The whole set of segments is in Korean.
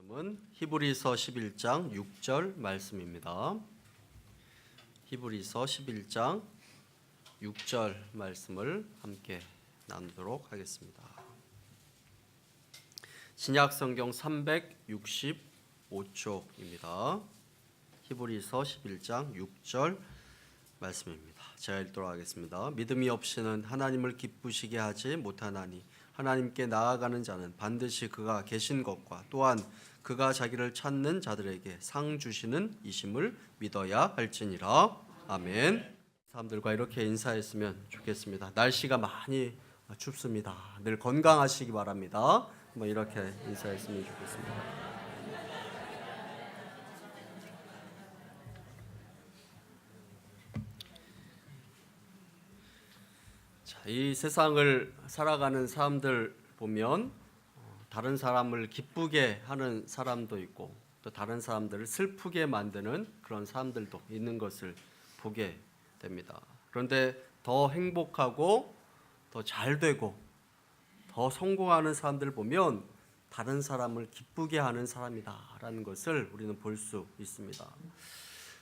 말씀은 히브리서 11장 6절 말씀입니다. 히브리서 11장 6절 말씀을 함께 나누도록 하겠습니다. 신약 성경 365쪽입니다. 히브리서 11장 6절 말씀입니다. 제가 읽도록 하겠습니다. 믿음이 없이는 하나님을 기쁘시게 하지 못하나니 하나님께 나아가는 자는 반드시 그가 계신 것과 또한 그가 자기를 찾는 자들에게 상 주시는 이심을 믿어야 할지니라. 아멘. 사람들과 이렇게 인사했으면 좋겠습니다. 날씨가 많이 춥습니다. 늘 건강하시기 바랍니다. 이렇게 인사했으면 좋겠습니다. 이 세상을 살아가는 사람들 보면 다른 사람을 기쁘게 하는 사람도 있고 또 다른 사람들을 슬프게 만드는 그런 사람들도 있는 것을 보게 됩니다. 그런데 더 행복하고 더 잘되고 더 성공하는 사람들을 보면 다른 사람을 기쁘게 하는 사람이다라는 것을 우리는 볼 수 있습니다.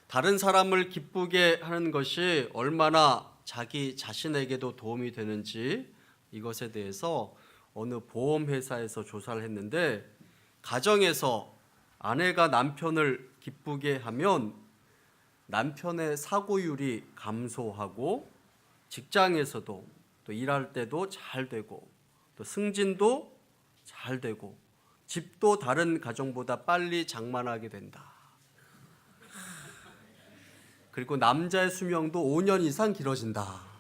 다른 사람을 기쁘게 하는 것이 얼마나 자기 자신에게도 도움이 되는지 이것에 대해서 어느 보험회사에서 조사를 했는데, 가정에서 아내가 남편을 기쁘게 하면 남편의 사고율이 감소하고 직장에서도 또 일할 때도 잘 되고 또 승진도 잘 되고 집도 다른 가정보다 빨리 장만하게 된다. 그리고 남자의 수명도 5년 이상 길어진다.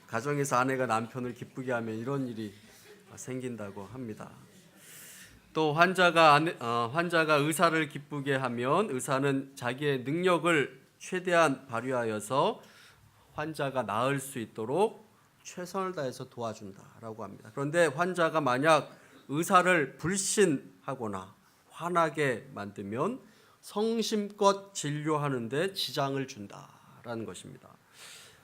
가정에서 아내가 남편을 기쁘게 하면 이런 일이 생긴다고 합니다. 또 환자가 의사를 기쁘게 하면 의사는 자기의 능력을 최대한 발휘하여서 환자가 나을 수 있도록 최선을 다해서 도와준다라고 합니다. 그런데 환자가 만약 의사를 불신하거나 화나게 만들면 성심껏 진료하는데 지장을 준다라는 것입니다.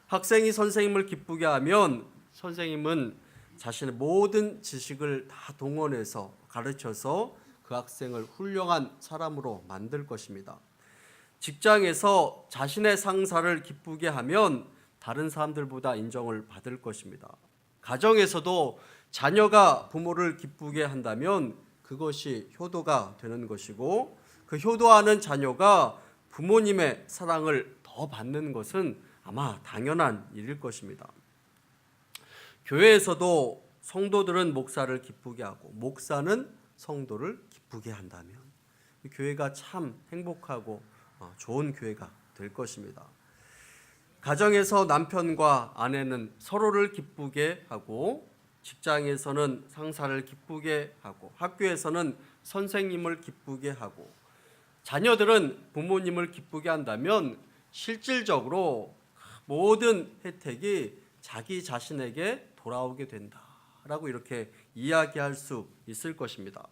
학생이 선생님을 기쁘게 하면 선생님은 자신의 모든 지식을 다 동원해서 가르쳐서 그 학생을 훌륭한 사람으로 만들 것입니다. 직장에서 자신의 상사를 기쁘게 하면 다른 사람들보다 인정을 받을 것입니다. 가정에서도 자녀가 부모를 기쁘게 한다면 그것이 효도가 되는 것이고, 그 효도하는 자녀가 부모님의 사랑을 더 받는 것은 아마 당연한 일일 것입니다. 교회에서도 성도들은 목사를 기쁘게 하고 목사는 성도를 기쁘게 한다면 교회가 참 행복하고 좋은 교회가 될 것입니다. 가정에서 남편과 아내는 서로를 기쁘게 하고 직장에서는 상사를 기쁘게 하고 학교에서는 선생님을 기쁘게 하고 자녀들은 부모님을 기쁘게 한다면 실질적으로 모든 혜택이 자기 자신에게 돌아오게 된다라고 이렇게 이야기할 수 있을 것입니다.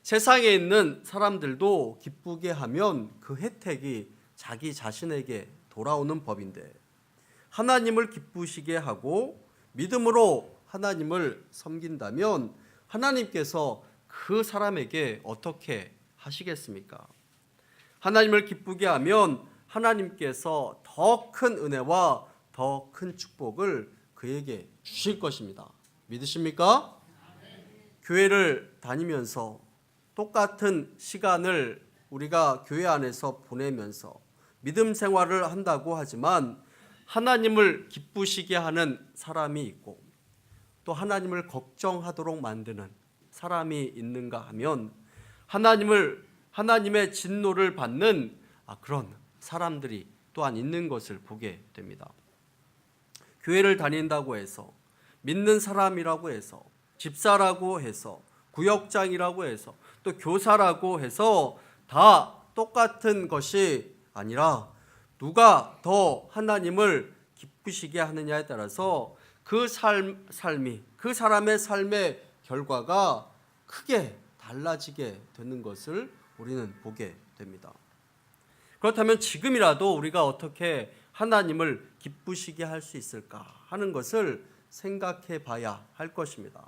세상에 있는 사람들도 기쁘게 하면 그 혜택이 자기 자신에게 돌아오는 법인데, 하나님을 기쁘시게 하고 믿음으로 하나님을 섬긴다면 하나님께서 그 사람에게 어떻게 하시겠습니까? 하나님을 기쁘게 하면 하나님께서 더 큰 은혜와 더 큰 축복을 그에게 주실 것입니다. 믿으십니까? 교회를 다니면서 똑같은 시간을 우리가 교회 안에서 보내면서 믿음 생활을 한다고 하지만 하나님을 기쁘시게 하는 사람이 있고 또 하나님을 걱정하도록 만드는 사람이 있는가 하면 하나님의 진노를 받는 그런 사람들이 또한 있는 것을 보게 됩니다. 교회를 다닌다고 해서, 믿는 사람이라고 해서, 집사라고 해서, 구역장이라고 해서, 또 교사라고 해서 다 똑같은 것이 아니라 누가 더 하나님을 기쁘시게 하느냐에 따라서 그 삶이, 그 사람의 삶의 결과가 크게 달라지게 되는 것을 우리는 보게 됩니다. 그렇다면 지금이라도 우리가 어떻게 하나님을 기쁘시게 할 수 있을까 하는 것을 생각해 봐야 할 것입니다.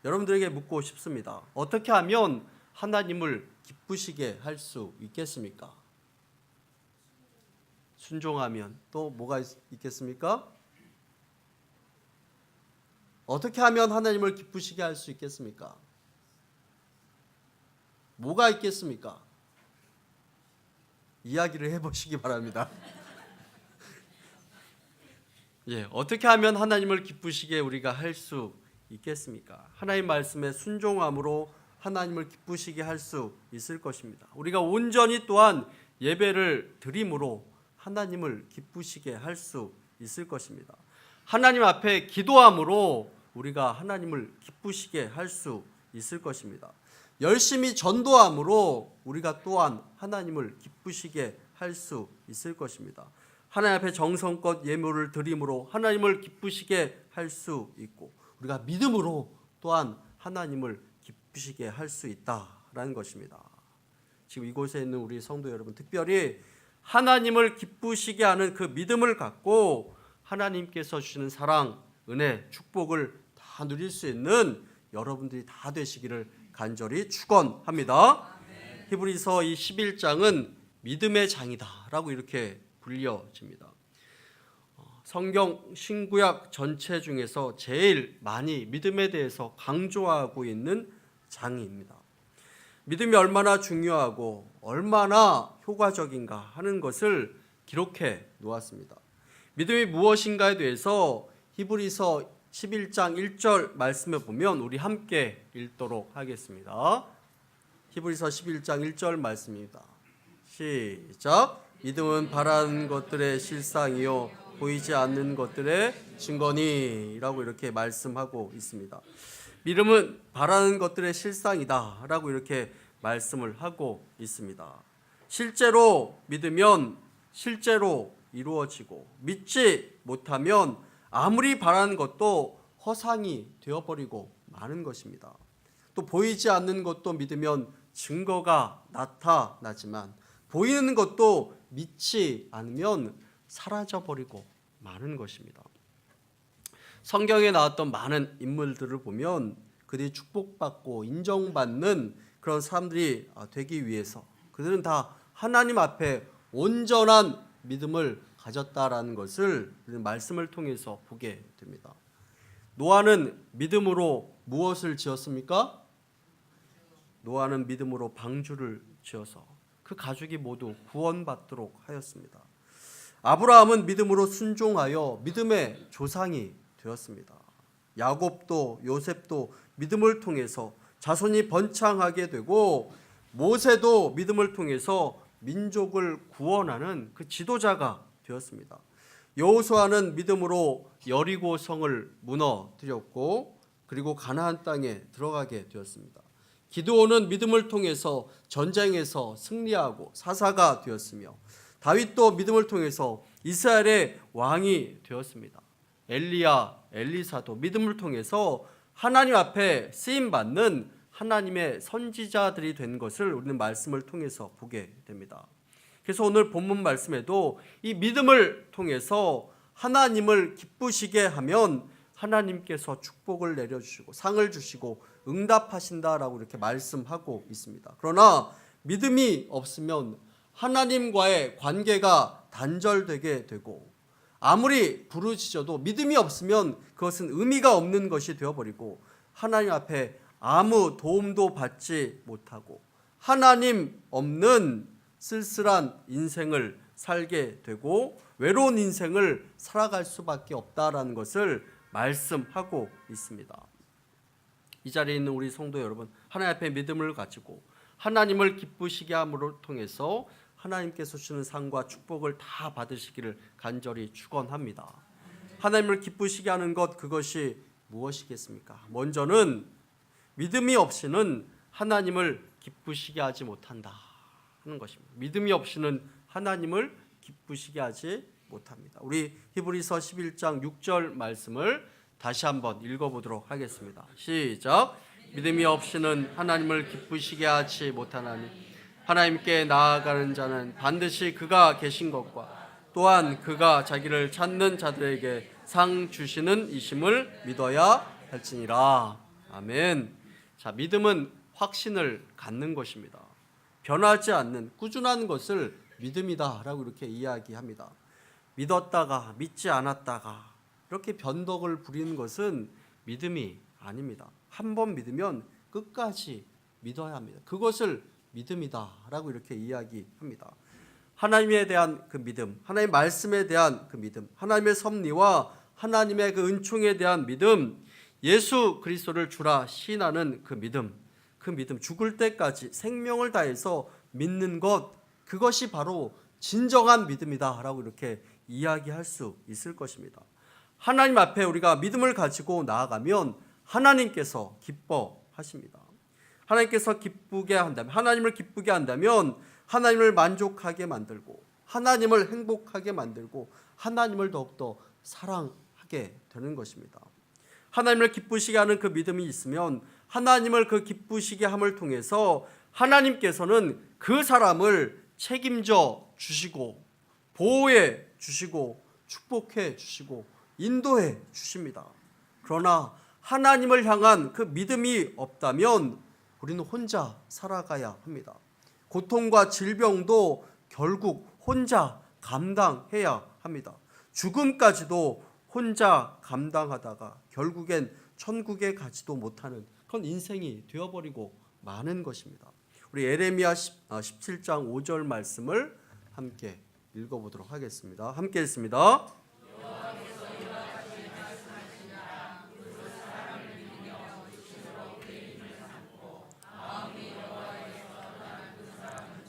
여러분들에게 묻고 싶습니다. 어떻게 하면 하나님을 기쁘시게 할 수 있겠습니까? 순종하면. 또 뭐가 있겠습니까? 어떻게 하면 하나님을 기쁘시게 할 수 있겠습니까? 뭐가 있겠습니까? 이야기를 해보시기 바랍니다. 예, 어떻게 하면 하나님을 기쁘시게 우리가 할 수 있겠습니까? 하나님 말씀에 순종함으로 하나님을 기쁘시게 할 수 있을 것입니다. 우리가 온전히 또한 예배를 드림으로 하나님을 기쁘시게 할 수 있을 것입니다. 하나님 앞에 기도함으로 우리가 하나님을 기쁘시게 할 수 있을 것입니다. 열심히 전도함으로 우리가 또한 하나님을 기쁘시게 할 수 있을 것입니다. 하나님 앞에 정성껏 예물을 드림으로 하나님을 기쁘시게 할 수 있고, 우리가 믿음으로 또한 하나님을 기쁘시게 할 수 있다라는 것입니다. 지금 이곳에 있는 우리 성도 여러분, 특별히 하나님을 기쁘시게 하는 그 믿음을 갖고 하나님께서 주시는 사랑, 은혜, 축복을 다 누릴 수 있는 여러분들이 다 되시기를 간절히 축원합니다. 히브리서 이 11장은 믿음의 장이다라고 이렇게 불려집니다. 성경 신구약 전체 중에서 제일 많이 믿음에 대해서 강조하고 있는 장입니다. 믿음이 얼마나 중요하고 얼마나 효과적인가 하는 것을 기록해 놓았습니다. 믿음이 무엇인가에 대해서 히브리서 11장 1절 말씀에 보면 우리 함께 읽도록 하겠습니다. 히브리서 11장 1절 말씀입니다. 시작. 믿음은 바라는 것들의 실상이요 보이지 않는 것들의 증거니 라고 이렇게 말씀하고 있습니다. 믿음은 바라는 것들의 실상이다 라고 이렇게 말씀을 하고 있습니다. 실제로 믿으면 실제로 이루어지고, 믿지 못하면 아무리 바라는 것도 허상이 되어버리고 마는 것입니다. 또 보이지 않는 것도 믿으면 증거가 나타나지만 보이는 것도 믿지 않으면 사라져버리고 마는 것입니다. 성경에 나왔던 많은 인물들을 보면 그들이 축복받고 인정받는 그런 사람들이 되기 위해서 그들은 다 하나님 앞에 온전한 믿음을 가졌다라는 것을 말씀을 통해서 보게 됩니다. 노아는 믿음으로 무엇을 지었습니까? 노아는 믿음으로 방주를 지어서 그 가족이 모두 구원받도록 하였습니다. 아브라함은 믿음으로 순종하여 믿음의 조상이 되었습니다. 야곱도 요셉도 믿음을 통해서 자손이 번창하게 되고, 모세도 믿음을 통해서 민족을 구원하는 그 지도자가 되었습니다. 여호수아는 믿음으로 여리고 성을 무너뜨렸고 그리고 가나안 땅에 들어가게 되었습니다. 기드온은 믿음을 통해서 전쟁에서 승리하고 사사가 되었으며, 다윗도 믿음을 통해서 이스라엘의 왕이 되었습니다. 엘리야, 엘리사도 믿음을 통해서 하나님 앞에 쓰임받는 하나님의 선지자들이 된 것을 우리는 말씀을 통해서 보게 됩니다. 그래서 오늘 본문 말씀에도 이 믿음을 통해서 하나님을 기쁘시게 하면 하나님께서 축복을 내려주시고 상을 주시고 응답하신다라고 이렇게 말씀하고 있습니다. 그러나 믿음이 없으면 하나님과의 관계가 단절되게 되고, 아무리 부르짖어도 믿음이 없으면 그것은 의미가 없는 것이 되어버리고 하나님 앞에 아무 도움도 받지 못하고 하나님 없는 쓸쓸한 인생을 살게 되고 외로운 인생을 살아갈 수밖에 없다라는 것을 말씀하고 있습니다. 이 자리에 있는 우리 성도 여러분, 하나님 앞에 믿음을 가지고 하나님을 기쁘시게 함으로 통해서 하나님께서 주시는 상과 축복을 다 받으시기를 간절히 축원합니다. 하나님을 기쁘시게 하는 것, 그것이 무엇이겠습니까? 먼저는 믿음이 없이는 하나님을 기쁘시게 하지 못한다 하는 것입니다. 믿음이 없이는 하나님을 기쁘시게 하지 못합니다. 우리 히브리서 11장 6절 말씀을 다시 한번 읽어보도록 하겠습니다. 시작. 믿음이 없이는 하나님을 기쁘시게 하지 못하나니 하나님께 나아가는 자는 반드시 그가 계신 것과 또한 그가 자기를 찾는 자들에게 상 주시는 이심을 믿어야 할지니라. 아멘. 자, 믿음은 확신을 갖는 것입니다. 변하지 않는 꾸준한 것을 믿음이다라고 이렇게 이야기합니다. 믿었다가 믿지 않았다가 이렇게 변덕을 부리는 것은 믿음이 아닙니다. 한 번 믿으면 끝까지 믿어야 합니다. 그것을 믿음이다라고 이렇게 이야기합니다. 하나님에 대한 그 믿음, 하나님의 말씀에 대한 그 믿음, 하나님의 섭리와 하나님의 그 은총에 대한 믿음, 예수 그리스도를 주라 시인하는 그 믿음, 죽을 때까지 생명을 다해서 믿는 것, 그것이 바로 진정한 믿음이다라고 이렇게 이야기할 수 있을 것입니다. 하나님 앞에 우리가 믿음을 가지고 나아가면 하나님께서 기뻐하십니다. 하나님께서 기쁘게 한다면, 하나님을 기쁘게 한다면 하나님을 만족하게 만들고 하나님을 행복하게 만들고 하나님을 더욱더 사랑하게 되는 것입니다. 하나님을 기쁘시게 하는 그 믿음이 있으면 하나님을 그 기쁘시게 함을 통해서 하나님께서는 그 사람을 책임져 주시고 보호해 주시고 축복해 주시고 인도해 주십니다. 그러나 하나님을 향한 그 믿음이 없다면 우리는 혼자 살아가야 합니다. 고통과 질병도 결국 혼자 감당해야 합니다. 죽음까지도 혼자 감당하다가 결국엔 천국에 가지도 못하는 그런 인생이 되어버리고 마는 것입니다. 우리 에레미야 17장 5절 말씀을 함께 읽어보도록 하겠습니다. 함께 읽습니다.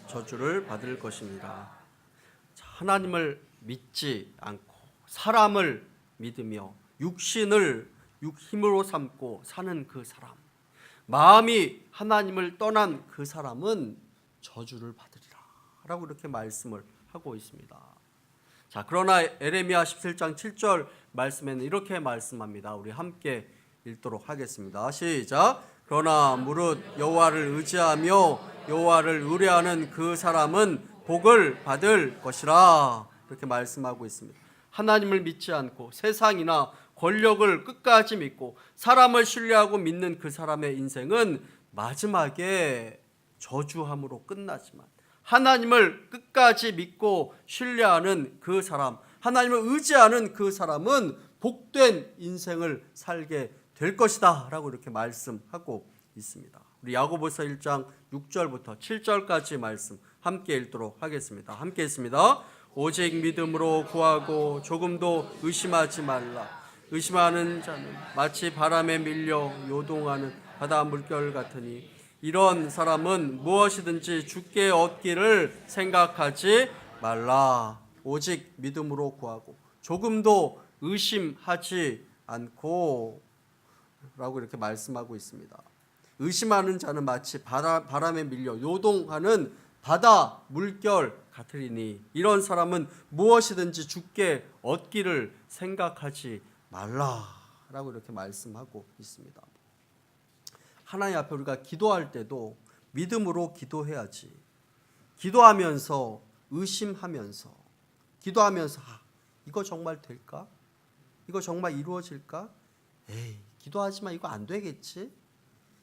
저주를 받을 것입니다. 하나님을 믿지 않고 사람을 믿으며 육신을 힘으로 삼고 사는 그 사람, 마음이 하나님을 떠난 그 사람은 저주를 받으리라 라고 이렇게 말씀을 하고 있습니다. 자, 그러나 에레미야 17장 7절 말씀에는 이렇게 말씀합니다. 우리 함께 읽도록 하겠습니다. 시작. 그러나 무릇 여호와를 의지하며 여호와를 의뢰하는 그 사람은 복을 받을 것이라 이렇게 말씀하고 있습니다. 하나님을 믿지 않고 세상이나 권력을 끝까지 믿고 사람을 신뢰하고 믿는 그 사람의 인생은 마지막에 저주함으로 끝나지만 하나님을 끝까지 믿고 신뢰하는 그 사람, 하나님을 의지하는 그 사람은 복된 인생을 살게 될 것이다 라고 이렇게 말씀하고 있습니다. 우리 야고보서 1장 6절부터 7절까지 말씀 함께 읽도록 하겠습니다. 함께 읽습니다. 오직 믿음으로 구하고 조금도 의심하지 말라. 의심하는 자는 마치 바람에 밀려 요동하는 바다 물결 같으니 이런 사람은 무엇이든지 주께 얻기를 생각하지 말라. 오직 믿음으로 구하고 조금도 의심하지 않고 라고 이렇게 말씀하고 있습니다. 의심하는 자는 마치 바람에 밀려 요동하는 바다 물결 같으리니 이런 사람은 무엇이든지 주께 얻기를 생각하지 말라라고 이렇게 말씀하고 있습니다. 하나님 앞에 우리가 기도할 때도 믿음으로 기도해야지. 기도하면서 의심하면서 기도하면서 이거 정말 될까? 이거 정말 이루어질까? 에이, 기도하지만 이거 안 되겠지?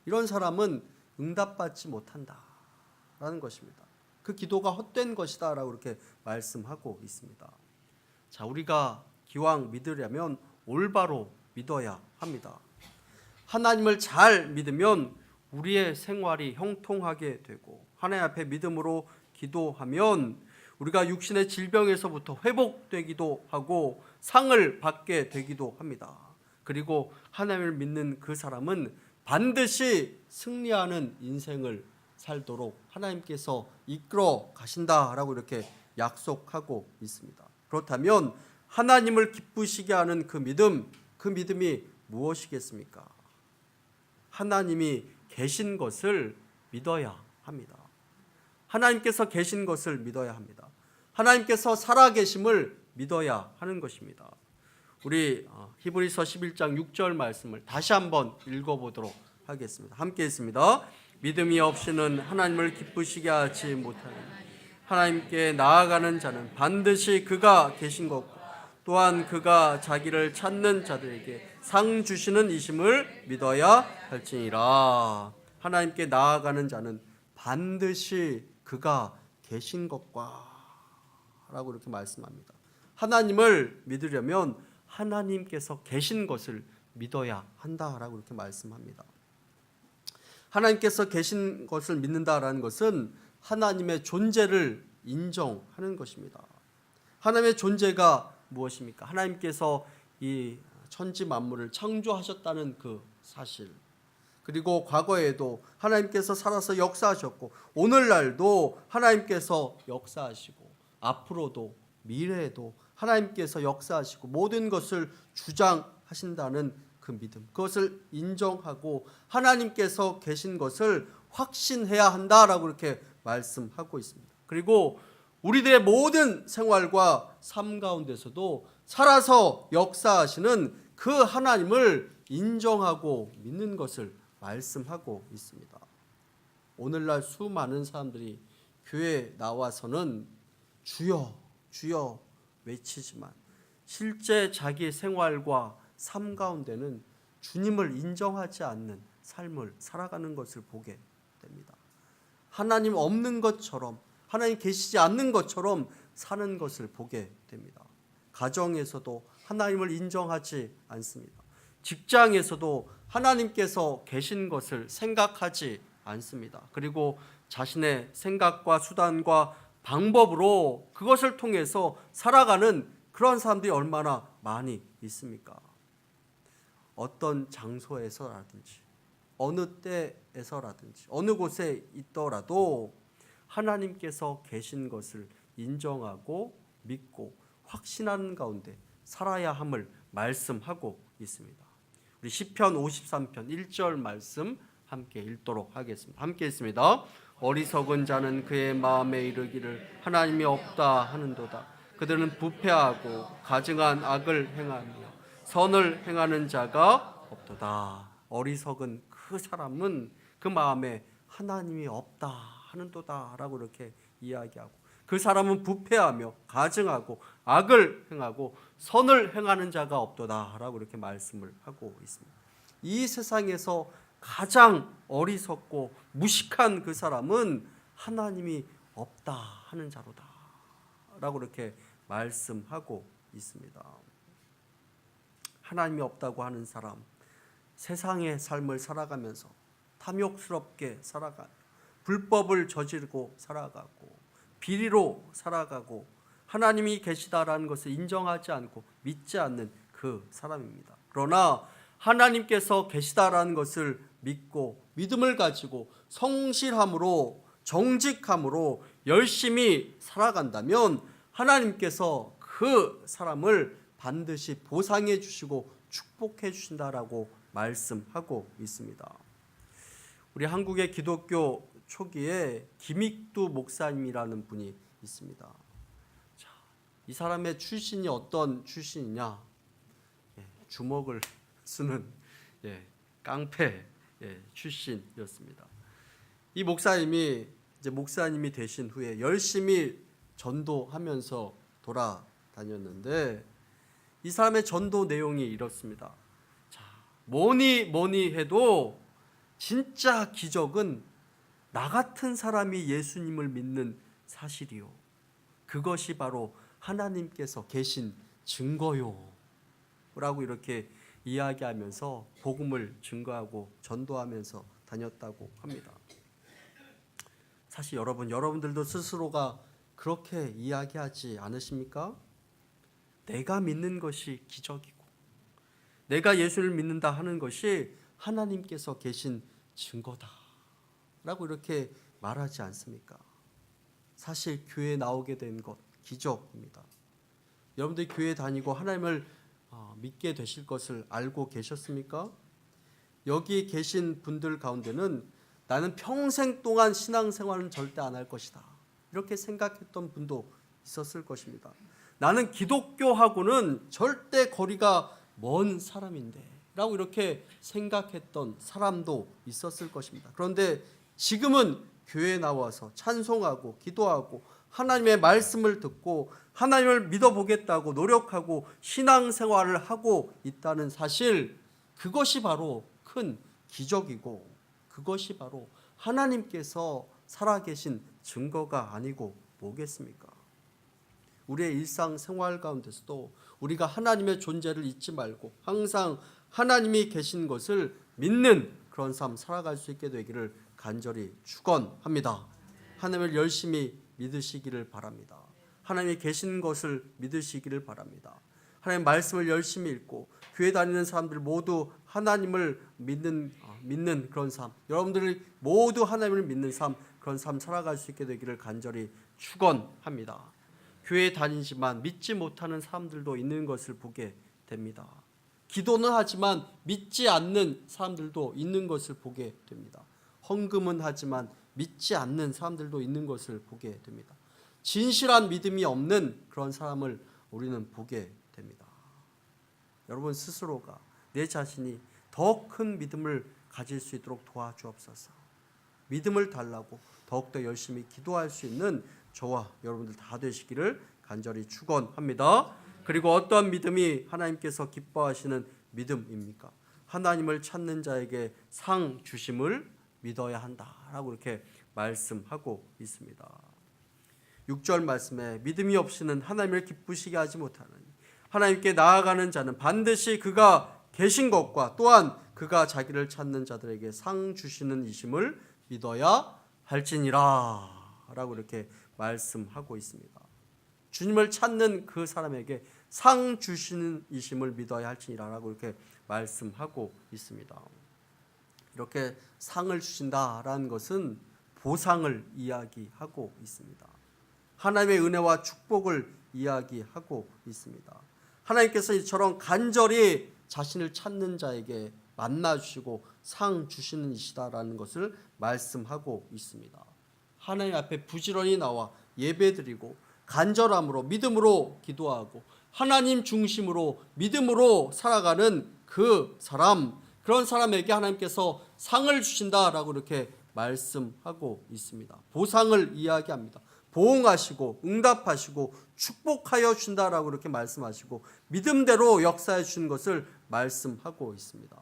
이런 사람은 응답받지 못한다라는 것입니다. 그 기도가 헛된 것이다 라고 이렇게 말씀하고 있습니다. 자, 우리가 기왕 믿으려면 올바로 믿어야 합니다. 하나님을 잘 믿으면 우리의 생활이 형통하게 되고 하나님 앞에 믿음으로 기도하면 우리가 육신의 질병에서부터 회복되기도 하고 상을 받게 되기도 합니다. 그리고 하나님을 믿는 그 사람은 반드시 승리하는 인생을 살도록 하나님께서 이끌어 가신다라고 이렇게 약속하고 있습니다. 그렇다면 하나님을 기쁘시게 하는 그 믿음이 무엇이겠습니까? 하나님이 계신 것을 믿어야 합니다. 하나님께서 계신 것을 믿어야 합니다. 하나님께서 살아계심을 믿어야 하는 것입니다. 우리 히브리서 11장 6절 말씀을 다시 한번 읽어보도록 하겠습니다. 함께 읽습니다. 믿음이 없이는 하나님을 기쁘시게 하지 못하니 하나님께 나아가는 자는 반드시 그가 계신 것과 또한 그가 자기를 찾는 자들에게 상 주시는 이심을 믿어야 할지니라. 하나님께 나아가는 자는 반드시 그가 계신 것과 라고 이렇게 말씀합니다. 하나님을 믿으려면 하나님께서 계신 것을 믿어야 한다라고 이렇게 말씀합니다. 하나님께서 계신 것을 믿는다라는 것은 하나님의 존재를 인정하는 것입니다. 하나님의 존재가 무엇입니까? 하나님께서 이 천지 만물을 창조하셨다는 그 사실, 그리고 과거에도 하나님께서 살아서 역사하셨고 오늘날도 하나님께서 역사하시고 앞으로도 미래에도 하나님께서 역사하시고 모든 것을 주장하신다는 그 믿음, 그것을 인정하고 하나님께서 계신 것을 확신해야 한다라고 이렇게 말씀하고 있습니다. 그리고 우리들의 모든 생활과 삶 가운데서도 살아서 역사하시는 그 하나님을 인정하고 믿는 것을 말씀하고 있습니다. 오늘날 수많은 사람들이 교회에 나와서는 주여 주여 외치지만 실제 자기 생활과 삶 가운데는 주님을 인정하지 않는 삶을 살아가는 것을 보게 됩니다. 하나님 없는 것처럼, 하나님 계시지 않는 것처럼 사는 것을 보게 됩니다. 가정에서도 하나님을 인정하지 않습니다. 직장에서도 하나님께서 계신 것을 생각하지 않습니다. 그리고 자신의 생각과 수단과 방법으로 그것을 통해서 살아가는 그런 사람들이 얼마나 많이 있습니까? 어떤 장소에서라든지 어느 때에서라든지 어느 곳에 있더라도 하나님께서 계신 것을 인정하고 믿고 확신하는 가운데 살아야 함을 말씀하고 있습니다. 우리 시편 53편 1절 말씀 함께 읽도록 하겠습니다. 함께 읽습니다. 어리석은 자는 그의 마음에 이르기를 하나님이 없다 하는도다. 그들은 부패하고 가증한 악을 행하며 선을 행하는 자가 없도다. 어리석은 그 사람은 그 마음에 하나님이 없다 하는도다 라고 이렇게 이야기하고, 그 사람은 부패하며 가증하고 악을 행하고 선을 행하는 자가 없도다 라고 이렇게 말씀을 하고 있습니다. 이 세상에서 가장 어리석고 무식한 그 사람은 하나님이 없다 하는 자로다 라고 이렇게 말씀하고 있습니다. 하나님이 없다고 하는 사람, 세상의 삶을 살아가면서 탐욕스럽게 살아가고 불법을 저지르고 살아가고 비리로 살아가고 하나님이 계시다라는 것을 인정하지 않고 믿지 않는 그 사람입니다. 그러나 하나님께서 계시다라는 것을 믿고 믿음을 가지고 성실함으로 정직함으로 열심히 살아간다면 하나님께서 그 사람을 반드시 보상해 주시고 축복해 주신다라고 말씀하고 있습니다. 우리 한국의 기독교 초기에 김익두 목사님이라는 분이 있습니다. 자, 이 사람의 출신이 어떤 출신이냐? 주먹을 쓰는 깡패 출신이었습니다. 이 목사님이 이제 목사님이 되신 후에 열심히 전도하면서 돌아다녔는데 이 사람의 전도 내용이 이렇습니다. 자, 뭐니 해도 진짜 기적은 나 같은 사람이 예수님을 믿는 사실이요, 그것이 바로 하나님께서 계신 증거요 라고 이렇게 이야기하면서 복음을 증거하고 전도하면서 다녔다고 합니다. 사실 여러분들도 스스로가 그렇게 이야기하지 않으십니까? 내가 믿는 것이 기적이고 내가 예수를 믿는다 하는 것이 하나님께서 계신 증거다 라고 이렇게 말하지 않습니까? 사실 교회에 나오게 된 것 기적입니다. 여러분들이 교회 다니고 하나님을 믿게 되실 것을 알고 계셨습니까? 여기 계신 분들 가운데는 나는 평생 동안 신앙생활은 절대 안 할 것이다 이렇게 생각했던 분도 있었을 것입니다. 나는 기독교하고는 절대 거리가 먼 사람인데 라고 이렇게 생각했던 사람도 있었을 것입니다. 그런데 지금은 교회에 나와서 찬송하고 기도하고 하나님의 말씀을 듣고 하나님을 믿어보겠다고 노력하고 신앙생활을 하고 있다는 사실, 그것이 바로 큰 기적이고 그것이 바로 하나님께서 살아계신 증거가 아니고 뭐겠습니까? 우리의 일상생활 가운데서도 우리가 하나님의 존재를 잊지 말고 항상 하나님이 계신 것을 믿는 그런 삶 살아갈 수 있게 되기를 간절히 축원합니다. 하나님을 열심히 믿으시기를 바랍니다. 하나님이 계신 것을 믿으시기를 바랍니다. 하나님의 말씀을 열심히 읽고 교회 다니는 사람들 모두 하나님을 믿는 그런 삶, 여러분들이 모두 하나님을 믿는 삶, 그런 삶 살아갈 수 있게 되기를 간절히 축원합니다. 교회 다니지만 믿지 못하는 사람들도 있는 것을 보게 됩니다. 기도는 하지만 믿지 않는 사람들도 있는 것을 보게 됩니다. 헌금은 하지만 믿지 않는 사람들도 있는 것을 보게 됩니다. 진실한 믿음이 없는 그런 사람을 우리는 보게 됩니다. 여러분 스스로가 내 자신이 더 큰 믿음을 가질 수 있도록 도와주옵소서. 믿음을 달라고 더욱더 열심히 기도할 수 있는 저와 여러분들 다 되시기를 간절히 축원합니다. 그리고 어떠한 믿음이 하나님께서 기뻐하시는 믿음입니까? 하나님을 찾는 자에게 상 주심을 믿어야 한다라고 이렇게 말씀하고 있습니다. 6절 말씀에 믿음이 없이는 하나님을 기쁘시게 하지 못하느니 하나님께 나아가는 자는 반드시 그가 계신 것과 또한 그가 자기를 찾는 자들에게 상 주시는 이심을 믿어야 할지니라 라고 이렇게 말씀하고 있습니다. 주님을 찾는 그 사람에게 상 주시는 이심을 믿어야 할지니라 라고 이렇게 말씀하고 있습니다. 이렇게 상을 주신다라는 것은 보상을 이야기하고 있습니다. 하나님의 은혜와 축복을 이야기하고 있습니다. 하나님께서 이처럼 간절히 자신을 찾는 자에게 만나주시고 상 주시는 이시다라는 것을 말씀하고 있습니다. 하나님 앞에 부지런히 나와 예배드리고 간절함으로 믿음으로 기도하고 하나님 중심으로 믿음으로 살아가는 그 사람, 그런 사람에게 하나님께서 상을 주신다라고 이렇게 말씀하고 있습니다. 보상을 이야기합니다. 보응하시고 응답하시고 축복하여 준다라고 이렇게 말씀하시고 믿음대로 역사해 주신 것을 말씀하고 있습니다.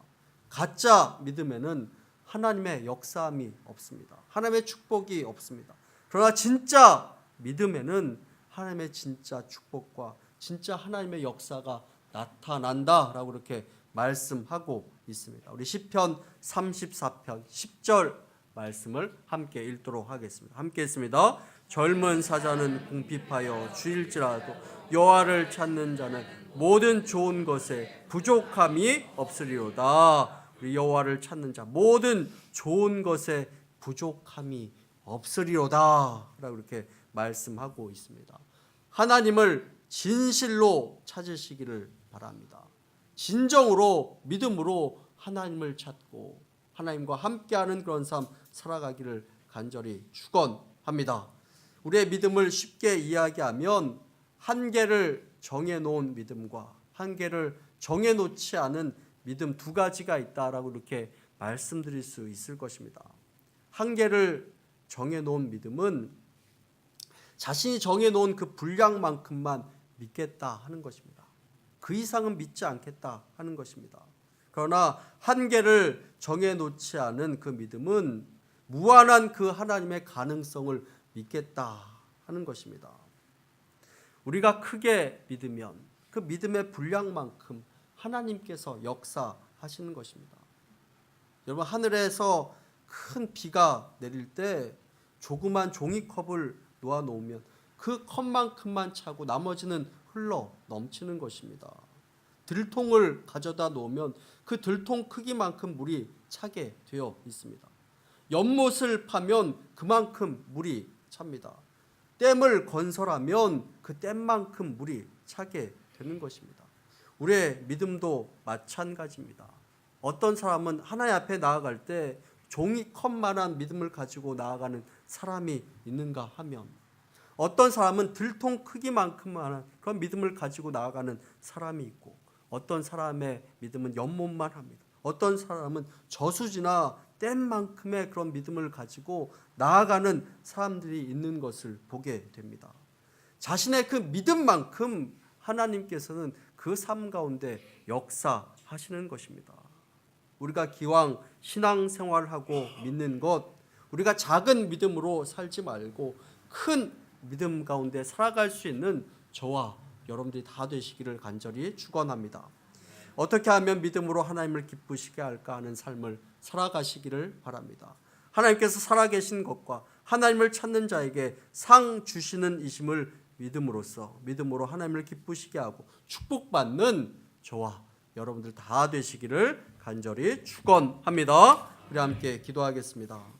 가짜 믿음에는 하나님의 역사함이 없습니다. 하나님의 축복이 없습니다. 그러나 진짜 믿음에는 하나님의 진짜 축복과 진짜 하나님의 역사가 나타난다라고 이렇게 말씀하고 있습니다. 우리 시편 34편 10절 말씀을 함께 읽도록 하겠습니다. 함께 읽습니다. 젊은 사자는 궁핍하여 주일지라도 여호와를 찾는 자는 모든 좋은 것에 부족함이 없으리로다. 우리 여호와를 찾는 자 모든 좋은 것에 부족함이 없으리로다 라고 이렇게 말씀하고 있습니다. 하나님을 진실로 찾으시기를 바랍니다. 진정으로 믿음으로 하나님을 찾고 하나님과 함께하는 그런 삶 살아가기를 간절히 축원합니다. 우리의 믿음을 쉽게 이야기하면 한계를 정해놓은 믿음과 한계를 정해놓지 않은 믿음 두 가지가 있다라고 이렇게 말씀드릴 수 있을 것입니다. 한계를 정해놓은 믿음은 자신이 정해놓은 그 분량만큼만 믿겠다 하는 것입니다. 그 이상은 믿지 않겠다 하는 것입니다. 그러나 한계를 정해놓지 않은 그 믿음은 무한한 그 하나님의 가능성을 믿겠다 하는 것입니다. 우리가 크게 믿으면 그 믿음의 분량만큼 하나님께서 역사하시는 것입니다. 여러분 하늘에서 큰 비가 내릴 때 조그만 종이컵을 놓아놓으면 그 컵만큼만 차고 나머지는 흘러 넘치는 것입니다. 들통을 가져다 놓으면 그 들통 크기만큼 물이 차게 되어 있습니다. 연못을 파면 그만큼 물이 찹니다. 댐을 건설하면 그 댐만큼 물이 차게 되는 것입니다. 우리의 믿음도 마찬가지입니다. 어떤 사람은 하나님 앞에 나아갈 때 종이컵만한 믿음을 가지고 나아가는 사람이 있는가 하면 어떤 사람은 들통 크기만큼만 그런 믿음을 가지고 나아가는 사람이 있고 어떤 사람의 믿음은 연못만 합니다. 어떤 사람은 저수지나 뗀 만큼의 그런 믿음을 가지고 나아가는 사람들이 있는 것을 보게 됩니다. 자신의 그 믿음만큼 하나님께서는 그 삶 가운데 역사하시는 것입니다. 우리가 기왕 신앙생활하고 믿는 것, 우리가 작은 믿음으로 살지 말고 큰 믿음 가운데 살아갈 수 있는 저와 여러분들이 다 되시기를 간절히 축원합니다. 어떻게 하면 믿음으로 하나님을 기쁘시게 할까 하는 삶을 살아가시기를 바랍니다. 하나님께서 살아계신 것과 하나님을 찾는 자에게 상 주시는 이심을 믿음으로 하나님을 기쁘시게 하고 축복받는 저와 여러분들 다 되시기를 간절히 축원합니다. 우리 함께 기도하겠습니다.